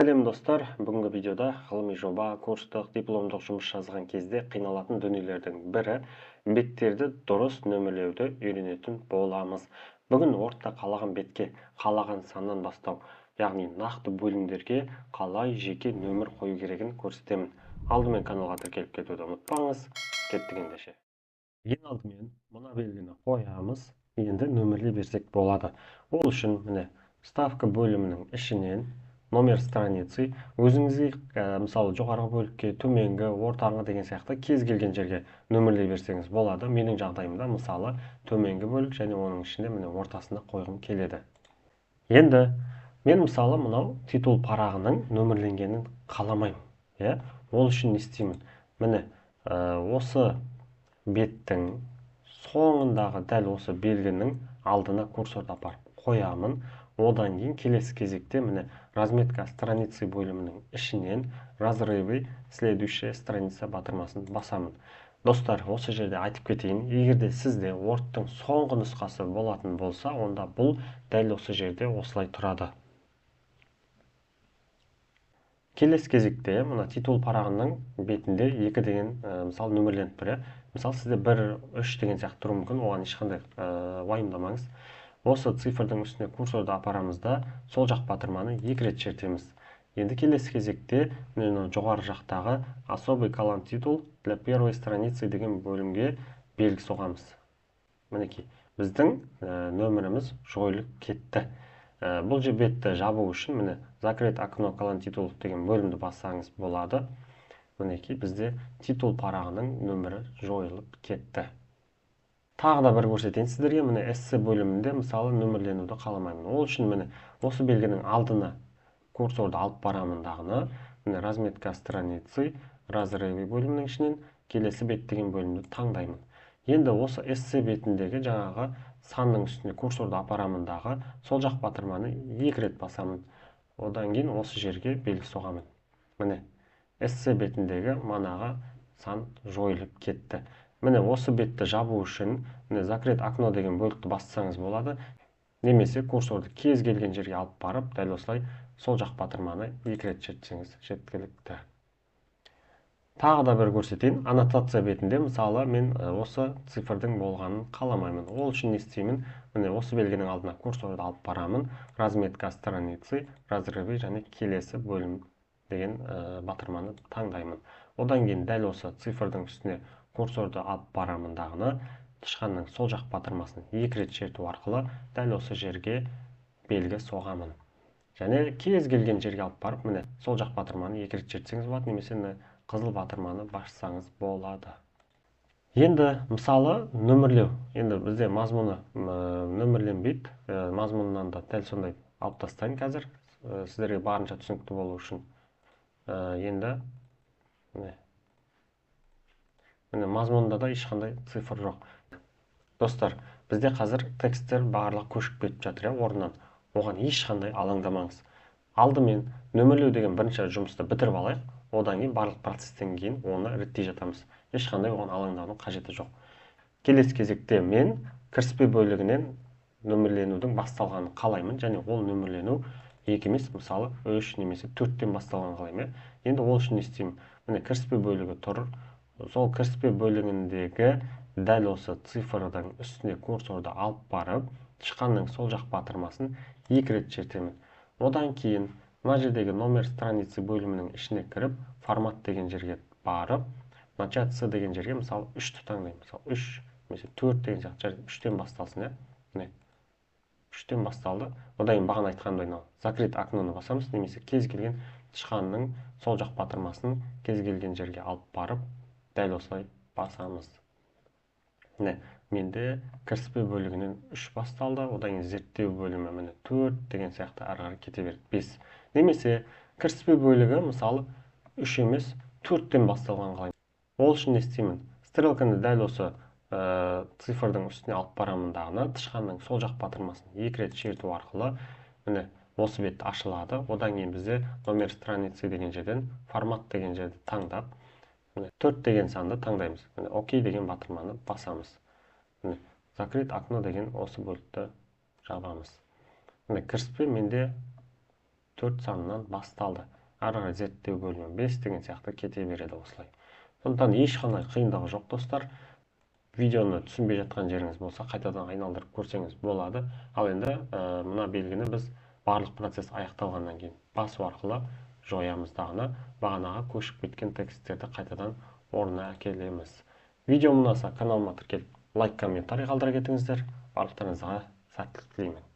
Сәлем достар, бүгінгі видеода ғылыми жоба, курстық, дипломдық жұмыс жазған кезде қиналатын дүниелердің бірі беттерді дұрыс нөмірлеуді үйренетін боламыз. Бүгін ортта қалаған бетке қалаған саннан бастау, яғни нақты бөлімдерге қалай жеке нөмір қою керегін көрсетемін. Алдымен каналға тіркеліп кетуді ұмытпаңыз. Кеттік ендеше. Ең алдымен мына белгіні қоямыз, енді нөмірлей берсек болады. Ол үшін міне ставка бөлімінің ішінен номер страницы өзіңізге мысалы жоғарғы бөлікке, төменгі, ортаңғы деген сияқты кез келген жерге нөмірлей берсеңіз болады. Менің жағдайымда мысалы төменгі бөлік және оның ішінде міне ортасында қойғым келеді. Енді мен мысалы мынау титул парағының нөмірленгенін қаламаймын. Ол үшін не істеймін? Міне осы беттің соңындағы дәл осы белгінің алдына курсорды апарып қоямын. Одан кейін келесі кезекте міне разметка страницы бөлімінің ішінен разрывы следующая страница батырмасын басамын. Достар, осы жерде айтып кетейін, егерде сізде Word-тың соңғы нұсқасы болатын болса, онда бұл дәл осы жерде осылай тұрады. Келесі кезекте мына титул парағының бетінде 2 деген мысалы нөмірленіп тұр. Мысалы сізде 1, 3 деген сияқты тұруы мүмкін, оған ешқандай уайымдамаңыз. Осы цифрдың үстіне курсорды апарамыз да сол жақ батырманы 2 рет шертеміз. Енді келесі кезекте жоғары жақтағы особый колонн титул для первой страницы деген бөлімге белгі соғамыз. Мінекей, біздің нөміріміз жойылып кетті. Бұл же бетті жабу үшін міне закрыть окно колонн титул деген бөлімді бассаңыз болады. Мінекей, бізде титул парағының нөмірі жойылып кетті. Тағы да бір көрсетейін сіздерге, міне эссе бөлімінде мысалы нөмірленуді қаламаймын. Ол үшін міне осы белгінің алдына курсорды алып барамын дағыны, міне разметка страницы, разрывы бөлімінің ішінен келесі бет деген бөлімді таңдаймын. Енді осы эссе бетіндегі жаңағы санның үстіне курсорды апарамын дағы сол жақ батырманы 2 рет басамын. Одан кейін осы жерге белгі соғамын. Міне эссе бетіндегі манағы сан жойылып кетті. Міне осы бетті жабу үшін закрыть окно деген бөлікті бассаңыз болады. Немесе курсорды кез келген жерге алып барып, дәл осылай сол жақ батырманы 2 рет шертсеңіз жеткілікті. Тағы да бір көрсетейін. Аннотация бетінде мысалы мен осы цифрдың болғанын қаламаймын. Ол үшін не істеймін? Міне осы белгінің алдына курсорды алып барамын. Разметка страницы, разрывы және келесі бөлім деген батырманы таңдаймын. Одан кейін дәл осы цифрдың үстіне курсорды алып барамын дағыны тышқанның сол жақ батырмасын 2 рет шерту арқылы дәл осы жерге белгі соғамын. Және кез келген жерге алып барып, міне сол жақ батырманы 2 рет шертсеңіз болады, немесе қызыл батырманы бассаңыз болады. Енді мысалы нөмірлеу. Енді бізде мазмұны нөмірленбейді. Мазмұнынан да дәл сондай алып тастайын қазір. Сіздерге барынша түсінікті болу үшін. Енді міне мазмұнында да ешқандай цифр жоқ. Достар, бізде қазір тексттер барлық көшіп кетіп жатыр, орнынан. Оған ешқандай алаңдамаңыз. Алдымен нөмірлеу деген бірінші жұмысты бітіріп алайық. Одан кейін барлық процестен кейін оны реттей жатамыз. Ешқандай оған алаңдаудың қажеті жоқ. Келесі кезекте мен кіріспе бөлігінен нөмірленудің басталғанын қалаймын, және ол нөмірлену 2 емес, мысалы 3 немесе 4-тен басталғанын қалаймын. Енді ол үшін не істеймін? Міне кіріспе бөлігі тұр. Сол кіріспе бөлігіндегі дәл осы цифрдың үстіне курсорды алып барып, тышқанның сол жақ батырмасын 2 рет шертемін. Одан кейін мына жердегі номер страницы бөлімінің ішіне кіріп, формат деген жерге барып, начаться деген жерге мысалы 3-ті таңдаймын. Мысалы 3, немесе 4 деген сияқты 3-тен басталсын, міне 3-тен басталды. Одан кейін бағана айтқанымдай закрыть окноны басамыз, немесе кез келген тышқанның сол жақ батырмасын кез келген жерге алып барып, дәл осылай басамыз. Менде кіріспе бөлігінен 3 басталды, одан кейін зерттеу бөлімі міне 4 деген сияқты ары қарай кете берді 5. Немесе кіріспе бөлігі мысалы 3 емес 4-тен басталған қалаймын. Ол үшін не істеймін? Стрелканы дәл осы цифрдың үстіне алып барамын дағыны тышқанның сол жақ батырмасын 2 рет шерту арқылы міне осы бет ашылады. Одан кейін бізде номер страницы деген жерден формат деген жерді таңдап 4 деген санды таңдаймыз. Окей деген батырманы басамыз. Закрыть окно деген осы бөлікті жабамыз. Кіріспе менде 4 санынан басталды. Ары қарай зерттеу бөлімі 5 деген сияқты кете береді осылай. Сондықтан ешқандай қиындығы жоқ достар. Видеоны түсінбей жатқан жеріңіз болса, қайтадан айналдырып көрсеңіз болады. Ал енді мына белгіні біз барлық процесс аяқталғаннан кейін басу арқылы жоямыз дағыны бағанаға көшіп кеткен тексттерді қайтадан орнына әкелеміз. Видео ұнаса каналыма тіркеліп лайк, комментарий қалдыра кетіңіздер. Барлықтарыңызға сәттілік тілеймін.